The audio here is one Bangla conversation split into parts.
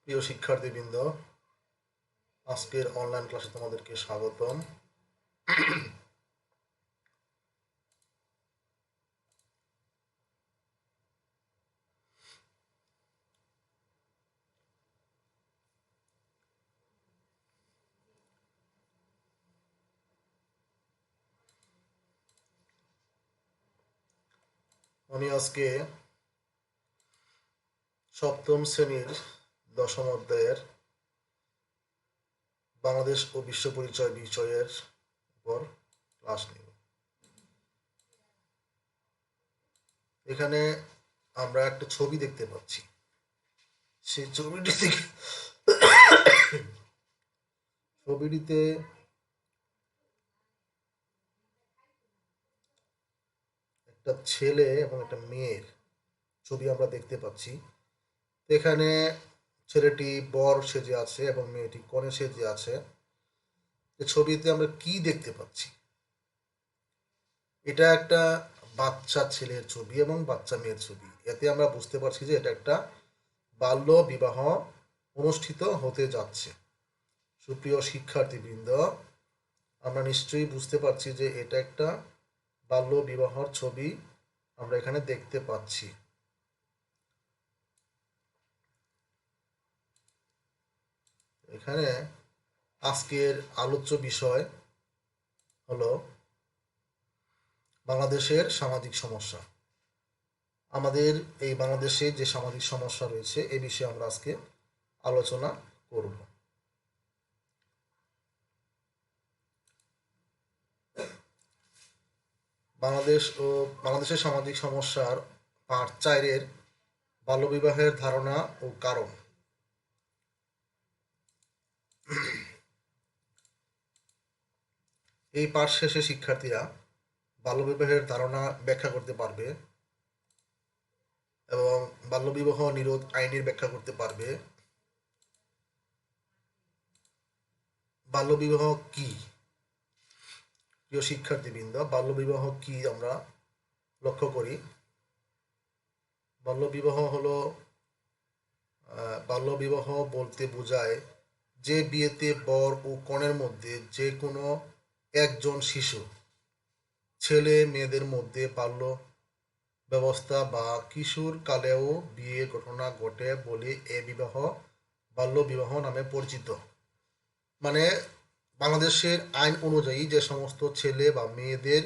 প্রিয় শিক্ষার্থীবৃন্দ, আজকের অনলাইন ক্লাসে তোমাদেরকে স্বাগতম। আমি আজকে সপ্তম শ্রেণীর দশম অধ্যায়ের বাংলাদেশ ও বিশ্ব পরিচয় বিষয়ের উপর ক্লাস নেব। এখানে আমরা একটা ছবি দেখতে পাচ্ছি। সেই ছবিটিতে একটা ছেলে এবং একটা মেয়ের ছবি আমরা দেখতে পাচ্ছি। এখানে ছেলেটি বর সেজে আছে এবং মেয়েটি কনে সেজে আছে। ছবিতে আমরা কি দেখতে পাচ্ছি? এটা একটা বাচ্চা ছেলের ছবি এবং বাচ্চা মেয়ের ছবি। এতে আমরা বুঝতে পারছি যে এটা একটা বাল্য বিবাহ অনুষ্ঠিত হতে যাচ্ছে। সুপ্রিয় শিক্ষার্থীবৃন্দ, আমরা নিশ্চয়ই বুঝতে পারছি যে এটা একটা বাল্য বিবাহর ছবি আমরা এখানে দেখতে পাচ্ছি। এখানে আজকের আলোচ্য বিষয় হলো বাংলাদেশের সামাজিক সমস্যা। আমাদের এই বাংলাদেশে যে সামাজিক সমস্যা রয়েছে এ বিষয়ে আমরা আজকে আলোচনা করব। বাংলাদেশের সামাজিক সমস্যার পার্ট 4-এর বাল্যবিবাহের ধারণা ও কারণ। এই পাঠ শেষে শিক্ষার্থীরা বাল্যবিবাহের ধারণা ব্যাখ্যা করতে পারবে এবং বাল্যবিবাহ নিরোধ আইনের ব্যাখ্যা করতে পারবে। বাল্যবিবাহ কি? প্রিয় শিক্ষার্থীবৃন্দ, বাল্যবিবাহ কি আমরা লক্ষ্য করি। বাল্যবিবাহ বলতে বোঝায় যে বিয়েতে বর ও কনের মধ্যে যে কোনো একজন শিশু ছেলে মেয়েদের মধ্যে বাল্য ব্যবস্থা বা কিশোর কালেও বিয়ে ঘটনা ঘটে বলে এ বিবাহ বাল্য বিবাহ নামে পরিচিত। মানে বাংলাদেশের আইন অনুযায়ী যে সমস্ত ছেলে বা মেয়েদের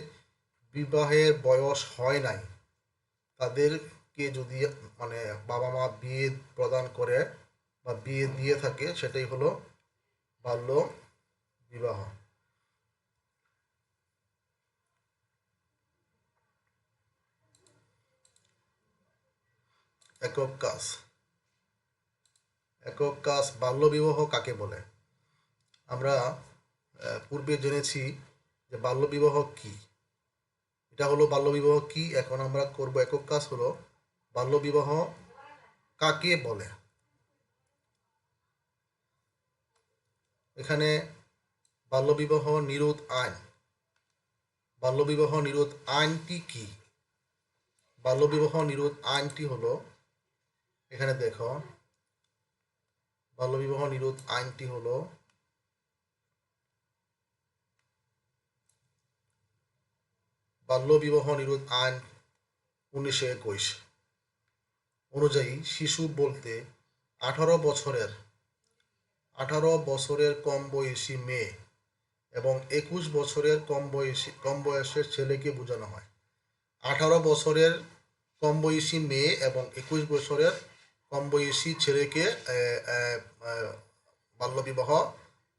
বিবাহের বয়স হয় নাই তাদেরকে যদি বাবা মা বিয়ে প্রদান করে বা বিয়ে দিয়ে থাকে সেটাই হলো বাল্য বিবাহ। একক কাজ বাল্যবিবাহ কাকে বলে? আমরা পূর্বে জেনেছি যে বাল্যবিবাহ কি। এটা হলো বাল্যবিবাহ কি। এখন আমরা করব একক কাজ হলো বাল্যবিবাহ কাকে বলে। এখানে বাল্যবিবাহ নিরোধ আইন। বাল্যবিবাহ নিরোধ আইনটি কি? বাল্যবিবাহ নিরোধ আইনটি হলো, এখানে দেখো, বাল্যবিবাহ নিরোধ আইনটি হলো বাল্যবিবাহ নিরোধ আইন 1921 অনুযায়ী শিশু বলতে 18 বছরের কম বয়সী মেয়ে এবং 21 বছরের কম বয়সের ছেলেকে বোঝানো হয়। 18 বছরের কম বয়সী মেয়ে এবং 21 বছরের কম বয়সী ছেলেকে বাল্যবিবাহ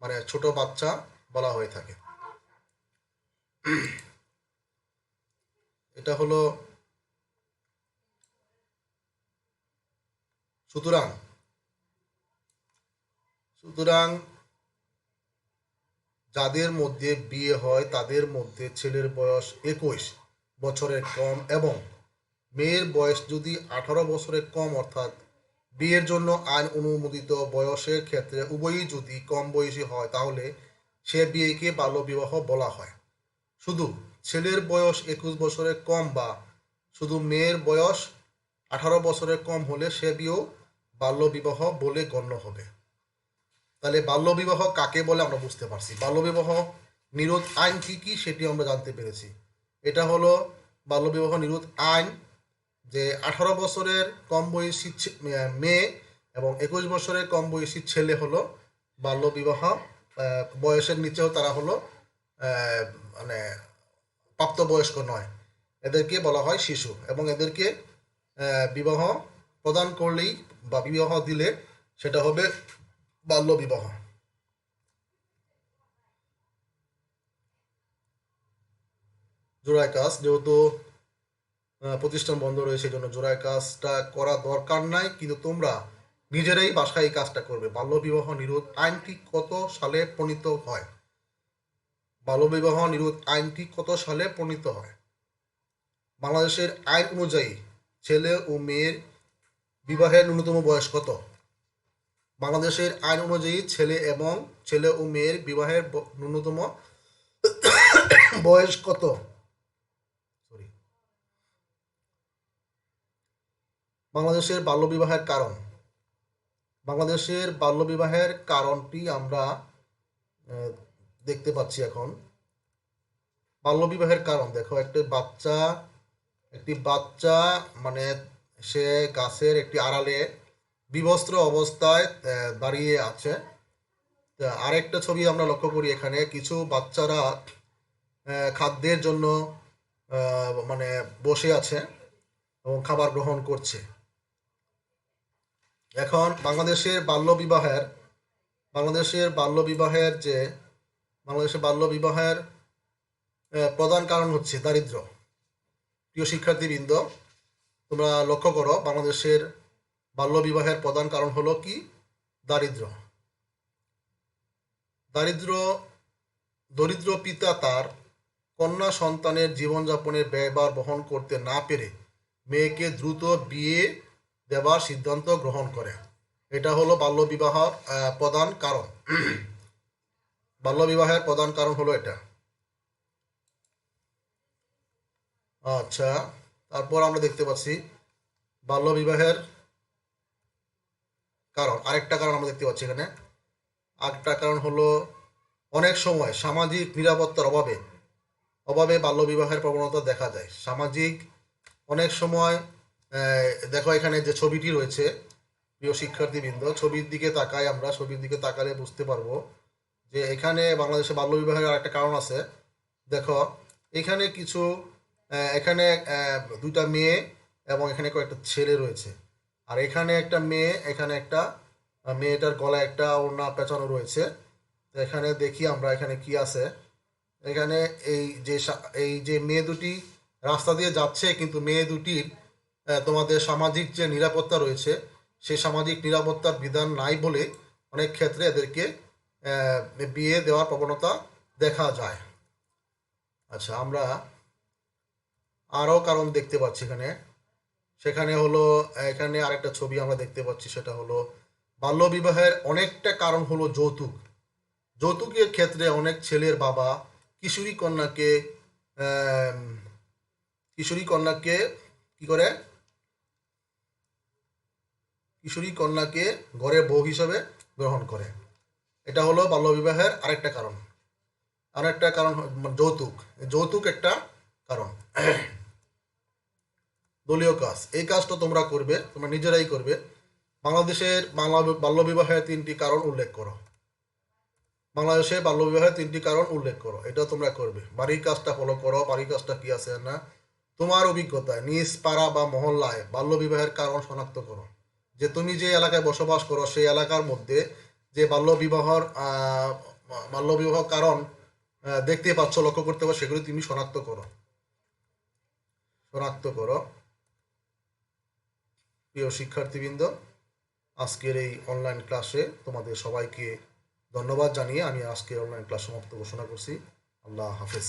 মানে ছোট বাচ্চা বলা হয়ে থাকে। এটা হলো, সুতরাং যাদের মধ্যে বিয়ে হয় তাদের মধ্যে ছেলের বয়স 21 বছরের কম এবং মেয়ের বয়স যদি 18 বছরের কম, অর্থাৎ বিয়ের জন্য আইন অনুমোদিত বয়সের ক্ষেত্রে উভয়ই যদি কম বয়সী হয় তাহলে সে বিয়েকে বাল্যবিবাহ বলা হয়। শুধু ছেলের বয়স 21 বছরের কম বা শুধু মেয়ের বয়স 18 বছরের কম হলে সে বিয়েও বাল্যবিবাহ বলে গণ্য হবে। তাহলে বাল্যবিবাহ কাকে বলে আমরা বুঝতে পারছি। বাল্যবিবাহ নিরোধ আইন কি কি সেটি আমরা জানতে পেরেছি। এটা হলো বাল্যবিবাহ নিরোধ আইন, যে 18 বছরের কম বয়সী মেয়ে এবং 21 বছরের কম বয়সী ছেলে হলো বাল্যবিবাহ, বয়সের নিচেও তারা হলো মানে প্রাপ্তবয়স্ক নয়, এদেরকে বলা হয় শিশু, এবং এদেরকে বিবাহ প্রদান করলেই বা বিবাহ দিলে সেটা হবে বাল্যবিবাহ। জোড়ায় কাজ, যেহেতু প্রতিষ্ঠান বন্ধ রয়েছে, এই জন্য জোড়ায় কাজটা করা দরকার নাই, কিন্তু তোমরা নিজেরাই বাসায় এই কাজটা করবে। বাল্যবিবাহ নিরোধ আইনটি কত সালে প্রণীত হয়? বাল্যবিবাহ নিরোধ আইনটি কত সালে প্রণীত হয়? বাংলাদেশের আইন অনুযায়ী ছেলে ও মেয়ের বিবাহের ন্যূনতম বয়স কত? বাংলাদেশের আইন অনুযায়ী ছেলে ও মেয়ের বিবাহের ন্যূনতম বয়স কত? সরি। বাংলাদেশের বাল্যবিবাহের কারণ, বাংলাদেশের বাল্যবিবাহের কারণটি আমরা দেখতে পাচ্ছি এখন। বাল্যবিবাহের কারণ দেখো, একটি বাচ্চা মানে সে গাছের একটি আড়ালে বিবস্ত্র অবস্থায় দাঁড়িয়ে আছে। আরেকটা ছবি আমরা লক্ষ্য করি, এখানে কিছু বাচ্চারা খাদ্যের জন্য মানে বসে আছে এবং খাবার গ্রহণ করছে। এখন বাংলাদেশের বাল্যবিবাহের প্রধান কারণ হচ্ছে দারিদ্র্য। প্রিয় শিক্ষার্থীবৃন্দ, তোমরা লক্ষ্য করো, বাংলাদেশের বাল্যবিবাহের প্রধান কারণ হলো কি? দারিদ্র্য। দরিদ্র পিতা তার কন্যা সন্তানের জীবনযাপনের ব্যয়ভার বহন করতে না পেরে মেয়েকে দ্রুত বিয়ে দেওয়ার সিদ্ধান্ত গ্রহণ করে। এটা হলো প্রধান কারণ। বাল্যবিবাহের প্রধান কারণ হলো এটা। আচ্ছা, তারপর আমরা দেখতে পাচ্ছি বাল্যবিবাহের কারণ, আরেকটা কারণ আমরা দেখতে পাচ্ছি এখানে। আরেকটা কারণ হলো অনেক সময় সামাজিক নিরাপত্তার অভাবে বাল্যবিবাহের প্রবণতা দেখা যায়। অনেক সময় দেখো এখানে যে ছবিটি রয়েছে, প্রিয় শিক্ষার্থীবৃন্দ, ছবির দিকে তাকালে বুঝতে পারবো যে এখানে বাংলাদেশে বাল্যবিবাহের আরেকটা কারণ আছে। দেখো এখানে এখানে দুইটা মেয়ে এবং এখানে কয়েকটা ছেলে রয়েছে, আর এখানে একটা মেয়ে, মেয়েটার গলায় একটা ওড়না পেঁচানো রয়েছে। এখানে দেখি আমরা এখানে কি আছে। এখানে এই যে মেয়ে দুটি রাস্তা দিয়ে যাচ্ছে, কিন্তু মেয়ে দুটির তোমাদের সামাজিক যে নিরাপত্তা রয়েছে, সেই সামাজিক নিরাপত্তার বিধান নাই বলে অনেক ক্ষেত্রে এদেরকে বিয়ে দেওয়ার প্রবণতা দেখা যায়। আচ্ছা, আমরা আরও কারণ দেখতে পাচ্ছি এখানে আরেকটা ছবি আমরা দেখতে পাচ্ছি, সেটা হলো বাল্যবিবাহের অনেকটা কারণ হলো যৌতুকের ক্ষেত্রে অনেক ছেলের বাবা কিশোরী কন্যাকে কি করে, কিশোরী কন্যাকে ঘরে বউ হিসেবে গ্রহণ করে। এটা হলো বাল্যবিবাহের আরেকটা কারণ। যৌতুক একটা কারণ। দলীয় কাজ, এই কাজটা তোমরা নিজেরাই করবে। বাংলাদেশের বাল্যবিবাহের 3টি কারণ উল্লেখ করো। এটা তোমরা করবে। বাড়ির কাজটা ফলো করো, বাড়ির কাজটা কি আছে না। তোমার অভিজ্ঞতায় নিজ পাড়া বা মহল্লায় বাল্যবিবাহের কারণ শনাক্ত করো। যে তুমি যে এলাকায় বসবাস করো সেই এলাকার মধ্যে যে বাল্যবিবাহ কারণ দেখতে পাচ্ছ, লক্ষ্য করতে পারো, সেগুলি তুমি শনাক্ত করো। প্রিয় শিক্ষার্থীবৃন্দ, আজকের এই অনলাইন ক্লাসে তোমাদের সবাইকে ধন্যবাদ জানিয়ে আমি আজকের অনলাইন ক্লাস সমাপ্ত ঘোষণা করছি। আল্লাহ হাফেজ।